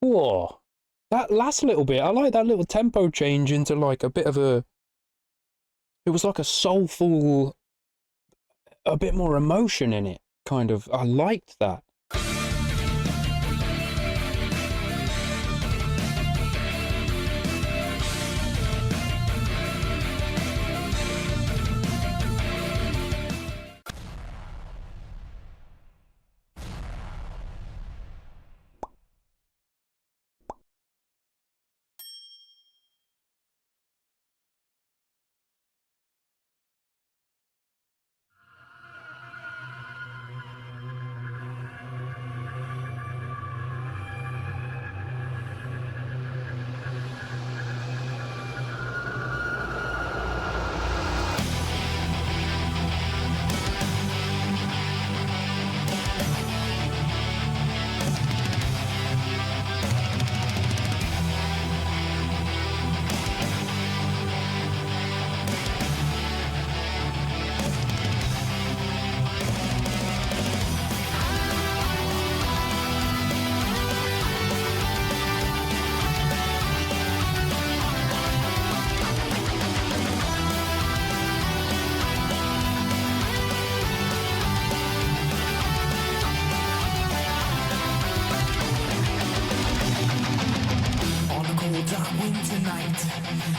Whoa. That last little bit, I like that little tempo change into like a bit of a. It was like a soulful, a bit more emotion in it, kind of. I liked that.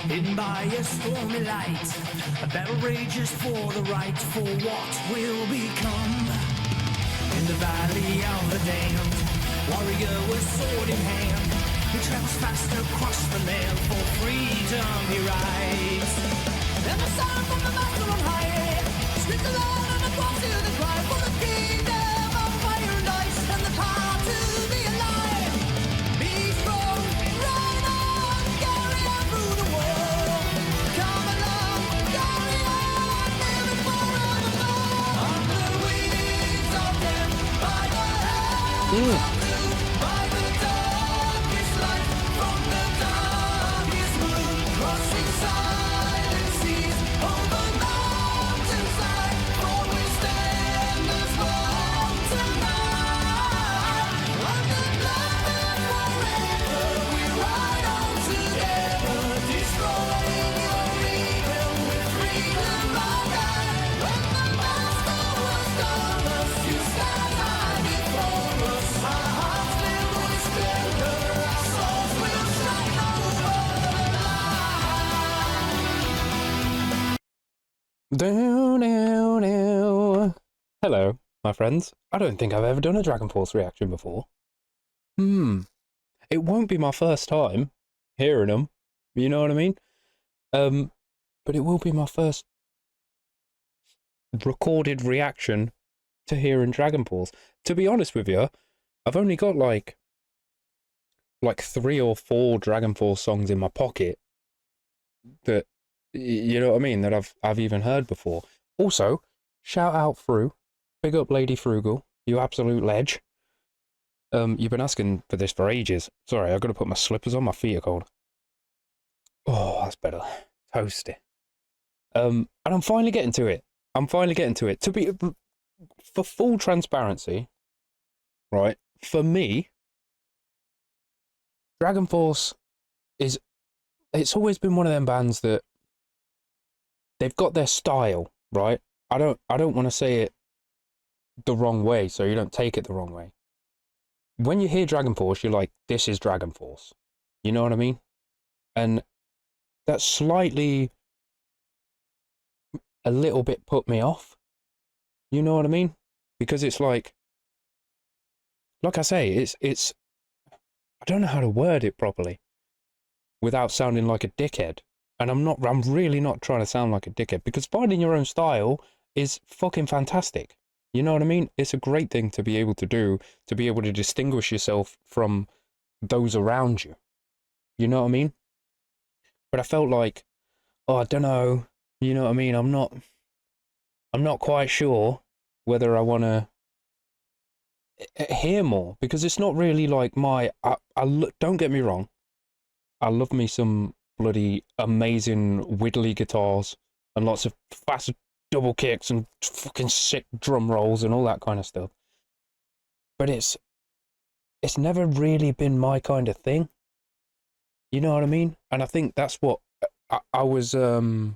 Hidden by a stormy light, a battle rages for the right, for what will become. In the valley of the damned, warrior with sword in hand, he travels fast across the land, for freedom he rides. And the sound from the master on high screams aloud and across to the cry for the kingdom of fire and ice, and the power to be alive. Be strong, ride on, carry on through the world. Come along, carry on, living forevermore. On the wings of death, by the hand. Hello, my friends. I don't think I've ever done a Dragonforce reaction before. It won't be my first time hearing them, you know what I mean? But it will be my first recorded reaction to hearing Dragonforce. To be honest with you, I've only got like 3 or 4 Dragonforce songs in my pocket that, you know what I mean, that I've even heard before. Also, shout out Fru. Big up Lady Frugal, you absolute ledge. You've been asking for this for ages. Sorry, I've got to put my slippers on, my feet are cold. Oh, that's better. Toasty. And I'm finally getting to it. To be, for full transparency, right, for me, Dragonforce it's always been one of them bands that they've got their style, right? I don't want to say it the wrong way, so you don't take it the wrong way. When you hear Dragonforce, you're like, this is Dragonforce. You know what I mean? And that slightly, a little bit put me off. You know what I mean? Because it's like I say, it's, I don't know how to word it properly without sounding like a dickhead. And I'm really not trying to sound like a dickhead, because finding your own style is fucking fantastic. You know what I mean? It's a great thing to be able to do, to be able to distinguish yourself from those around you. You know what I mean? But I felt like, oh, I don't know. You know what I mean? I'm not quite sure whether I want to hear more, because it's not really like don't get me wrong. I love me some bloody amazing widdly guitars and lots of fast double kicks and fucking sick drum rolls and all that kind of stuff. But it's it's never really been my kind of thing. You know what I mean? And I think that's what I wasn't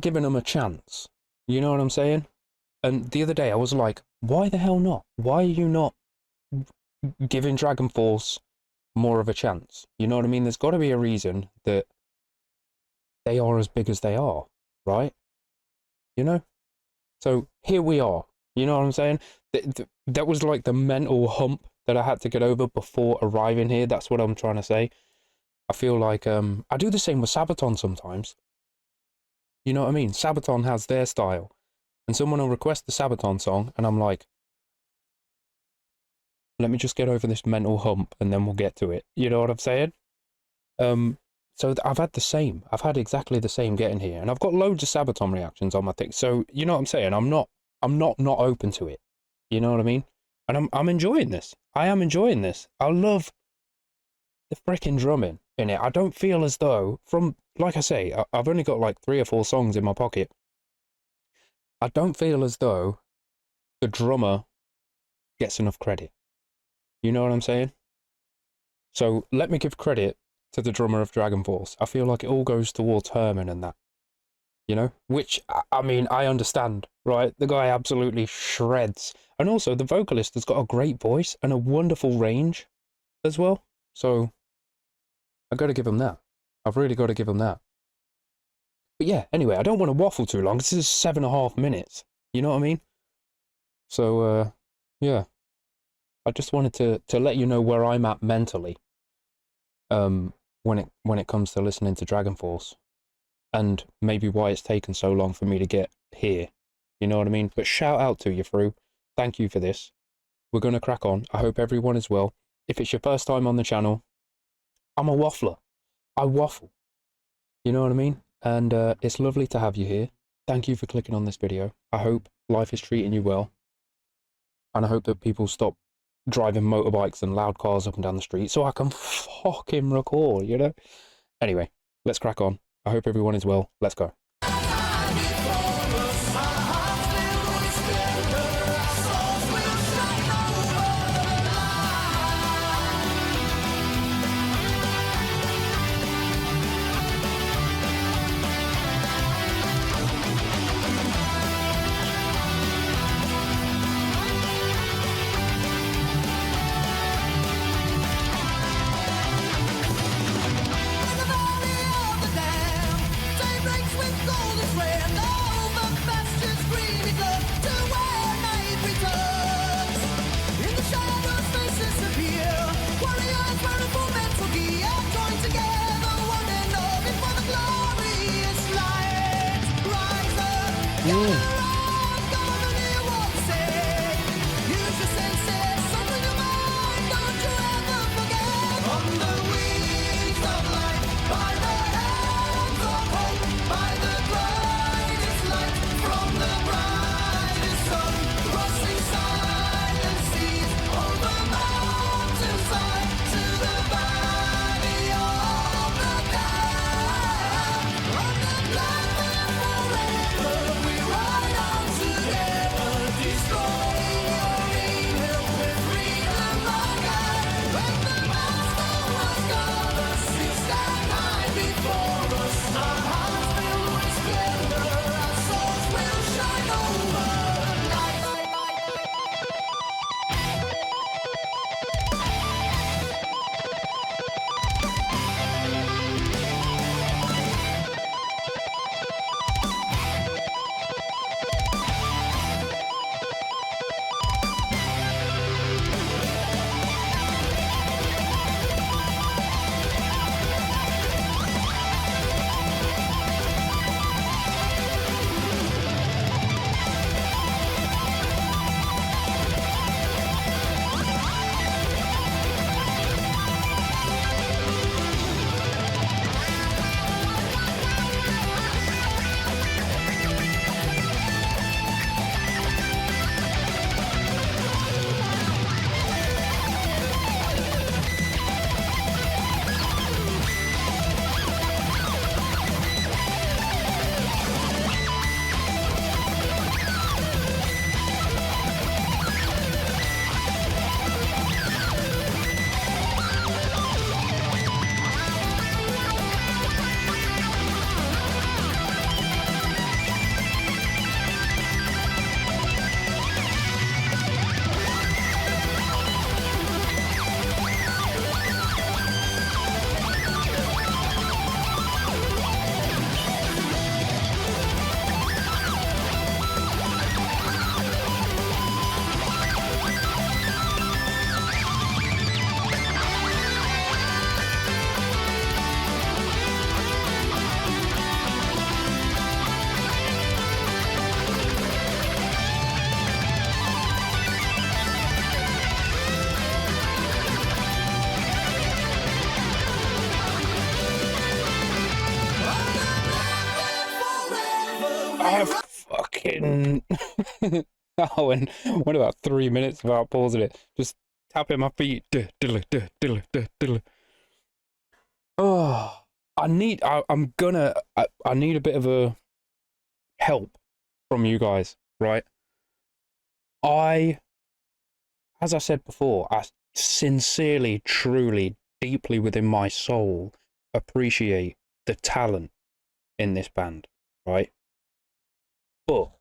giving them a chance. You know what I'm saying? And the other day I was like, why the hell not? Why are you not giving Dragonforce more of a chance? You know what I mean? There's got to be a reason that they are as big as they are, right? You know? So here we are. You know what I'm saying? That was like the mental hump that I had to get over before arriving here. That's what I'm trying to say. I feel like I do the same with Sabaton sometimes. You know what I mean? Sabaton has their style. And someone will request the Sabaton song, and I'm like, let me just get over this mental hump, and then we'll get to it. You know what I'm saying? So I've had the same. I've had exactly the same getting here, and I've got loads of Sabaton reactions on my thing. So you know what I'm saying? I'm not open to it. You know what I mean? And I'm enjoying this. I am enjoying this. I love the freaking drumming in it. I don't feel as though, like I say, I've only got like 3 or 4 songs in my pocket. I don't feel as though the drummer gets enough credit. You know what I'm saying? So let me give credit to the drummer of Dragonforce. I feel like it all goes towards Herman and that. You know? Which, I mean, I understand, right? The guy absolutely shreds. And also, the vocalist has got a great voice and a wonderful range as well. So, I've got to give him that. I've really got to give him that. But yeah, anyway, I don't want to waffle too long. This is 7.5 minutes. You know what I mean? So, yeah. I just wanted to let you know where I'm at mentally. When it comes to listening to Dragonforce. And maybe why it's taken so long for me to get here. You know what I mean? But shout out to you, Fru. Thank you for this. We're going to crack on. I hope everyone is well. If it's your first time on the channel, I'm a waffler. I waffle. You know what I mean? And it's lovely to have you here. Thank you for clicking on this video. I hope life is treating you well. And I hope that people stop driving motorbikes and loud cars up and down the street so I can fucking record, you know? Anyway, let's crack on. I hope everyone is well. Let's go. Oh, and what about 3 minutes without pausing it? Just tapping my feet. Oh, I need a bit of a help from you guys, right? As I said before, I sincerely, truly, deeply within my soul appreciate the talent in this band, right? But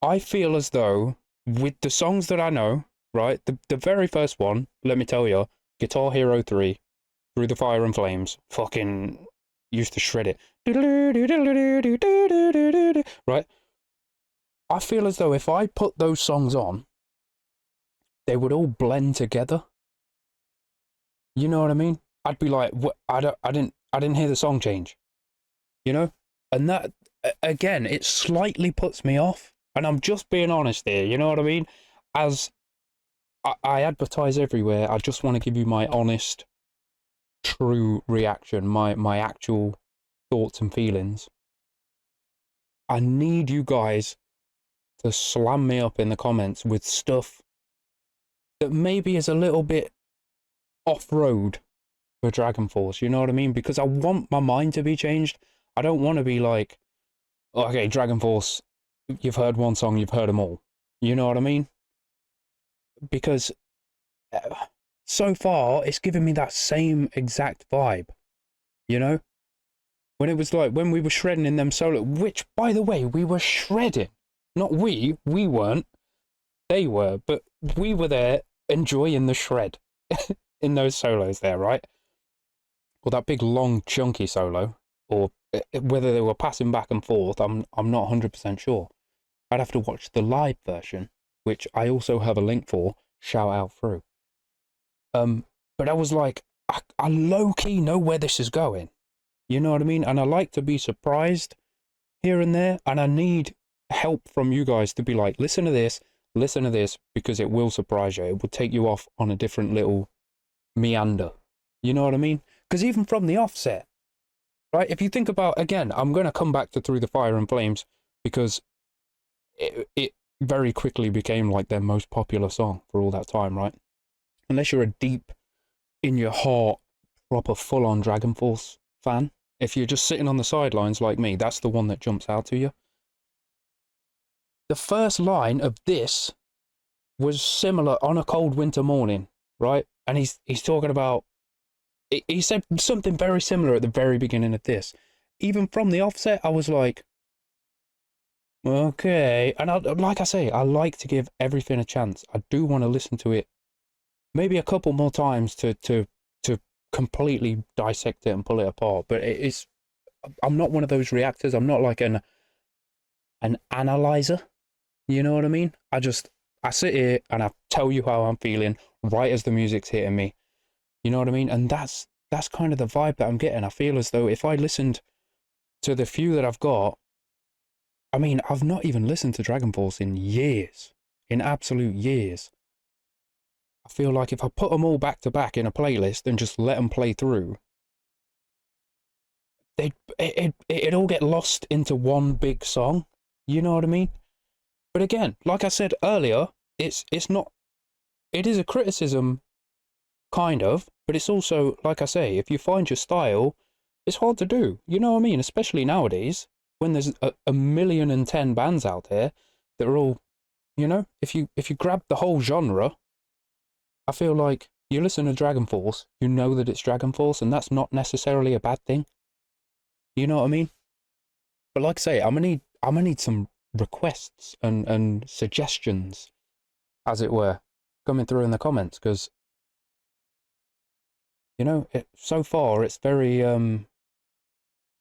I feel as though with the songs that I know, right? The very first one, let me tell you, Guitar Hero 3, Through the Fire and Flames, fucking used to shred it. Right? I feel as though if I put those songs on, they would all blend together. You know what I mean? I'd be like, what? I didn't hear the song change. You know? And that, again, it slightly puts me off. And I'm just being honest here, you know what I mean? As I advertise everywhere, I just want to give you my honest, true reaction, my actual thoughts and feelings. I need you guys to slam me up in the comments with stuff that maybe is a little bit off-road for Dragonforce, you know what I mean? Because I want my mind to be changed. I don't want to be like, okay, Dragonforce, you've heard one song, you've heard them all. You know what I mean? Because so far, it's given me that same exact vibe, you know? When it was like, when we were shredding in them solo, which, by the way, we were shredding. Not we weren't. They were, but we were there enjoying the shred in those solos there, right? Or that big, long, chunky solo, or whether they were passing back and forth, I'm not 100% sure. I'd have to watch the live version, which I also have a link for, shout out through. But I was like, I low-key know where this is going. You know what I mean? And I like to be surprised here and there, and I need help from you guys to be like, listen to this, because it will surprise you. It will take you off on a different little meander. You know what I mean? Because even from the offset, right? If you think about, again, I'm going to come back to Through the Fire and Flames, because it very quickly became like their most popular song for all that time, right? Unless you're a deep, in your heart, proper full-on Dragonforce fan. If you're just sitting on the sidelines like me, that's the one that jumps out to you. The first line of this was similar, on a cold winter morning, right? And he's talking about, he said something very similar at the very beginning of this. Even from the offset, I was like, okay. And like I say, I like to give everything a chance. I do want to listen to it maybe a couple more times to completely dissect it and pull it apart. But I'm not one of those reactors. I'm not like an analyzer. You know what I mean? I sit here and I tell you how I'm feeling right as the music's hitting me. You know what I mean? And that's kind of the vibe that I'm getting. I feel as though if I listened to the few that I've got, I mean, I've not even listened to Dragonforce in years, in absolute years. I feel like if I put them all back to back in a playlist and just let them play through, it'd all get lost into one big song. You know what I mean? But again, like I said earlier, it is a criticism, kind of, but it's also, like I say, if you find your style, it's hard to do. You know what I mean? Especially nowadays, when there's a 1,000,010 bands out there that are all, you know, if you grab the whole genre, I feel like you listen to Dragonforce, you know that it's Dragonforce, and that's not necessarily a bad thing. You know what I mean? But like I say, I'm gonna need some requests and suggestions, as it were, coming through in the comments, because, you know, so far it's very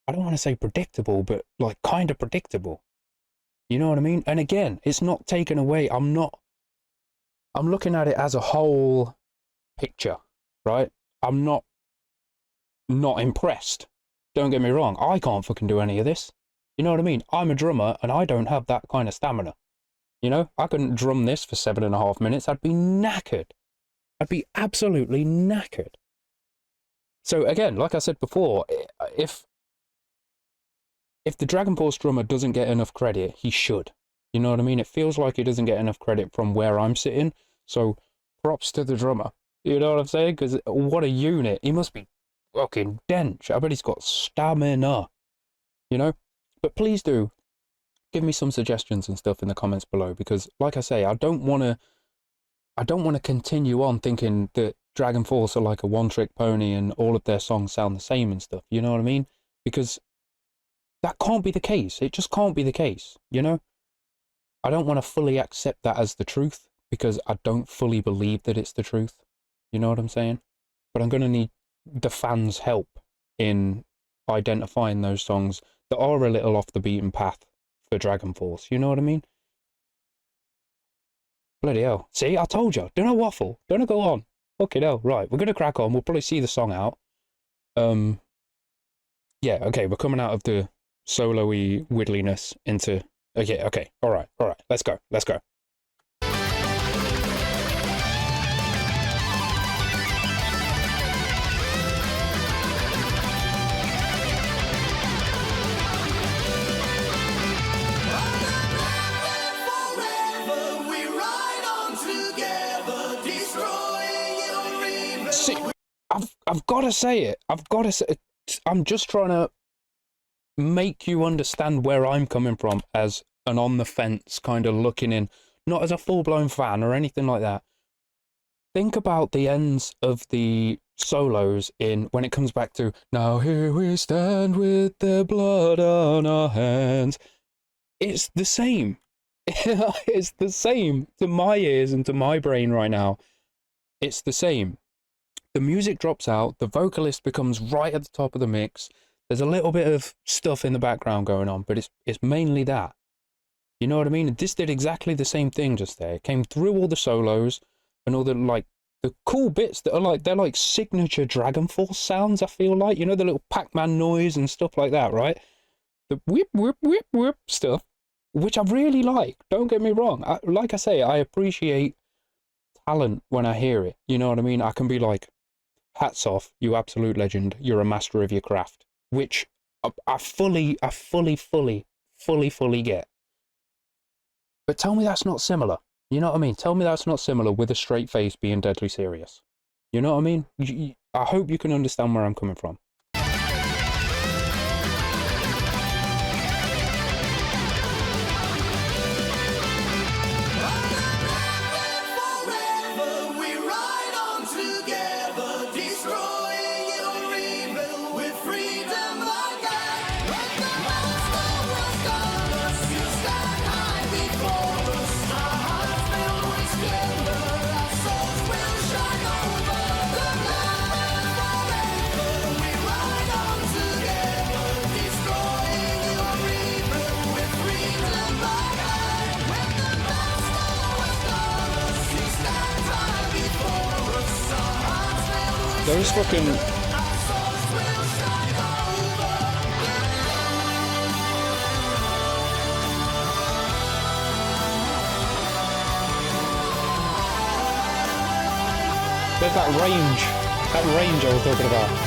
I don't want to say predictable, but like kind of predictable. You know what I mean? And again, it's not taken away. I'm looking at it as a whole picture, right? I'm not impressed. Don't get me wrong. I can't fucking do any of this. You know what I mean? I'm a drummer and I don't have that kind of stamina. You know, I couldn't drum this for 7.5 minutes. I'd be knackered. I'd be absolutely knackered. So again, like I said before, if if the Dragonforce drummer doesn't get enough credit, he should. You know what I mean? It feels like he doesn't get enough credit from where I'm sitting. So props to the drummer. You know what I'm saying? Because what a unit. He must be fucking dense. I bet he's got stamina. You know? But please do give me some suggestions and stuff in the comments below, because like I say, I don't want to continue on thinking that Dragonforce are like a one-trick pony and all of their songs sound the same and stuff. You know what I mean? Because that can't be the case. It just can't be the case, you know? I don't want to fully accept that as the truth, because I don't fully believe that it's the truth. You know what I'm saying? But I'm going to need the fans' help in identifying those songs that are a little off the beaten path for Dragonforce. You know what I mean? Bloody hell. See, I told you. Don't I waffle? Don't I go on? Fucking hell. Right, we're going to crack on. We'll probably see the song out. Yeah, okay, we're coming out of the solo-y widdliness into... Okay, all right, let's go. See, I've got to say it. I'm just trying to make you understand where I'm coming from as an on the fence kind of looking in, not as a full-blown fan or anything like that. Think about the ends of the solos in when it comes back to "Now here we stand with the blood on our hands." It's the same. It's the same to my ears and to my brain right now. It's the same. The music drops out, the vocalist becomes right at the top of the mix. There's a little bit of stuff in the background going on, but it's mainly that. You know what I mean? This did exactly the same thing just there. It came through all the solos and all the the cool bits that are they're like signature Dragonforce sounds, I feel like. You know, the little Pac-Man noise and stuff like that, right? The whip, whip, whip, whip stuff, which I really like. Don't get me wrong. Like I say, I appreciate talent when I hear it. You know what I mean? I can be like, hats off, you absolute legend. You're a master of your craft. Which I fully get. But tell me that's not similar. You know what I mean? Tell me that's not similar with a straight face being deadly serious. You know what I mean? I hope you can understand where I'm coming from. Those fucking... There's that range I was talking about.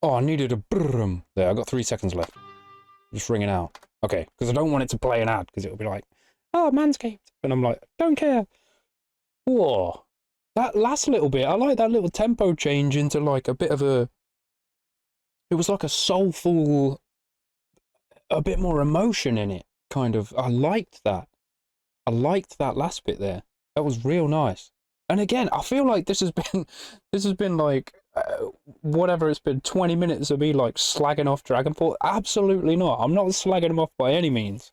Oh, I needed a brrrm. There, I got 3 seconds left. Just ringing out. Okay, because I don't want it to play an ad, because it'll be like, oh, Manscaped. And I'm like, don't care. Whoa. That last little bit, I like that little tempo change into like a bit of a... It was like a soulful a bit more emotion in it, kind of. I liked that. I liked that last bit there. That was real nice. And again, I feel like this has been like, whatever it's been, 20 minutes of me like slagging off Dragonforce. Absolutely not. I'm not slagging him off by any means.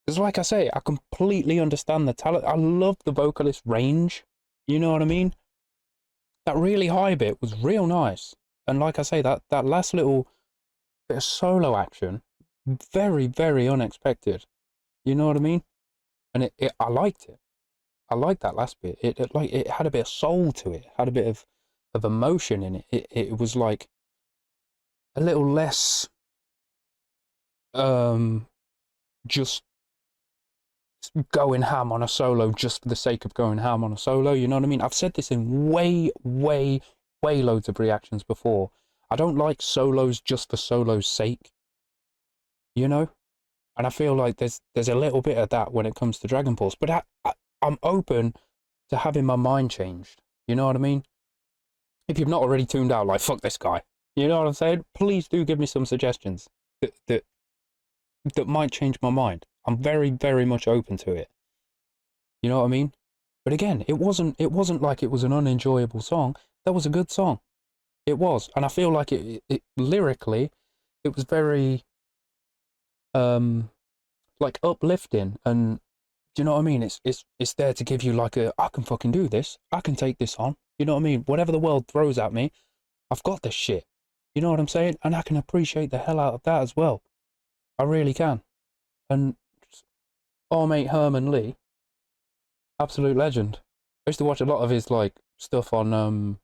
Because like I say, I completely understand the talent. I love the vocalist range. You know what I mean? That really high bit was real nice. And like I say, that last little bit of solo action, very, very unexpected. You know what I mean? And I liked it. I liked that last bit. It had a bit of soul to it. Had a bit of emotion in it. It was like a little less just going ham on a solo just for the sake of going ham on a solo. You know what I mean? I've said this in way loads of reactions before. I don't like solos just for solo's sake. You know? And I feel like there's a little bit of that when it comes to Dragonforce. But I'm open to having my mind changed. You know what I mean? If you've not already tuned out, like, fuck this guy. You know what I'm saying? Please do give me some suggestions that might change my mind. I'm very, very much open to it. You know what I mean? But again, it wasn't like it was an unenjoyable song. That was a good song. It was. And I feel like it lyrically, it was very like uplifting, and do you know what I mean? It's there to give you like I can fucking do this. I can take this on. You know what I mean? Whatever the world throws at me, I've got this shit. You know what I'm saying? And I can appreciate the hell out of that as well. I really can. And our mate Herman Lee, absolute legend. I used to watch a lot of his like stuff on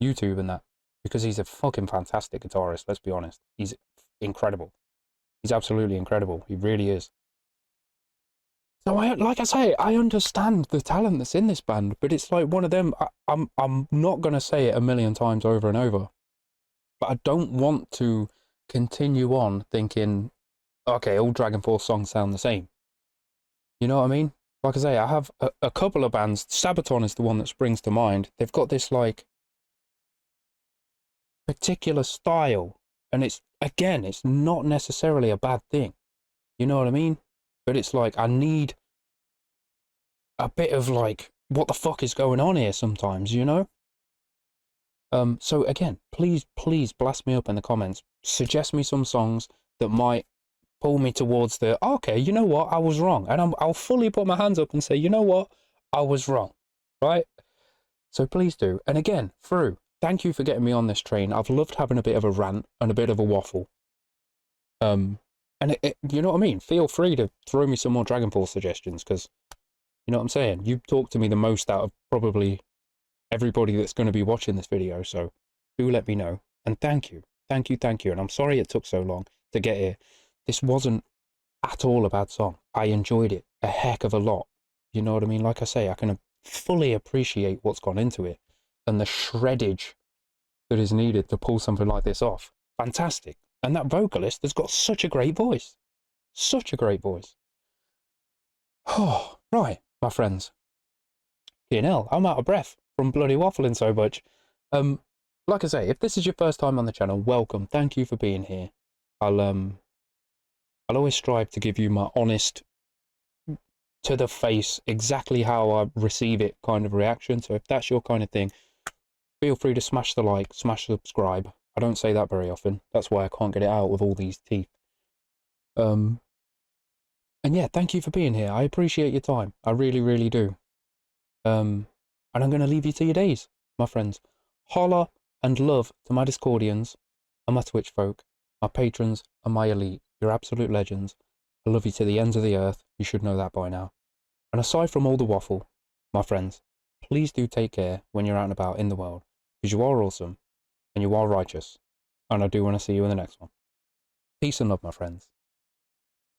YouTube and that, because he's a fucking fantastic guitarist, let's be honest. He's incredible. He's absolutely incredible. He really is. So like I say, I understand the talent that's in this band, but it's like one of them. I'm not gonna say it a million times over and over, but I don't want to continue on thinking, okay, all Dragonforce songs sound the same. You know what I mean? Like I say, I have a couple of bands. Sabaton is the one that springs to mind. They've got this like particular style, and it's not necessarily a bad thing. You know what I mean? But it's like, I need a bit of like, what the fuck is going on here sometimes, you know? So again, please blast me up in the comments. Suggest me some songs that might pull me towards the, okay, you know what, I was wrong. And I'll fully put my hands up and say, you know what, I was wrong, right? So please do. And again, thank you for getting me on this train. I've loved having a bit of a rant and a bit of a waffle. And you know what I mean? Feel free to throw me some more Dragonforce suggestions, because, you know what I'm saying? You talk to me the most out of probably everybody that's going to be watching this video, so do let me know. And thank you. And I'm sorry it took so long to get here. This wasn't at all a bad song. I enjoyed it a heck of a lot. You know what I mean? Like I say, I can fully appreciate what's gone into it and the shreddage that is needed to pull something like this off. Fantastic. And that vocalist has got such a great voice. Such a great voice. Oh, right, my friends. P&L, I'm out of breath from bloody waffling so much. Like I say, if this is your first time on the channel, welcome. Thank you for being here. I'll always strive to give you my honest, to the face, exactly how I receive it kind of reaction. So if that's your kind of thing, feel free to smash the like, smash subscribe. I don't say that very often. That's why I can't get it out with all these teeth. And yeah, thank you for being here. I appreciate your time. I really, really do. And I'm going to leave you to your days, my friends. Holla and love to my Discordians and my Twitch folk, my patrons and my elite. You're absolute legends. I love you to the ends of the earth. You should know that by now. And aside from all the waffle, my friends, please do take care when you're out and about in the world, because you are awesome and you are righteous. And I do want to see you in the next one. Peace and love, my friends.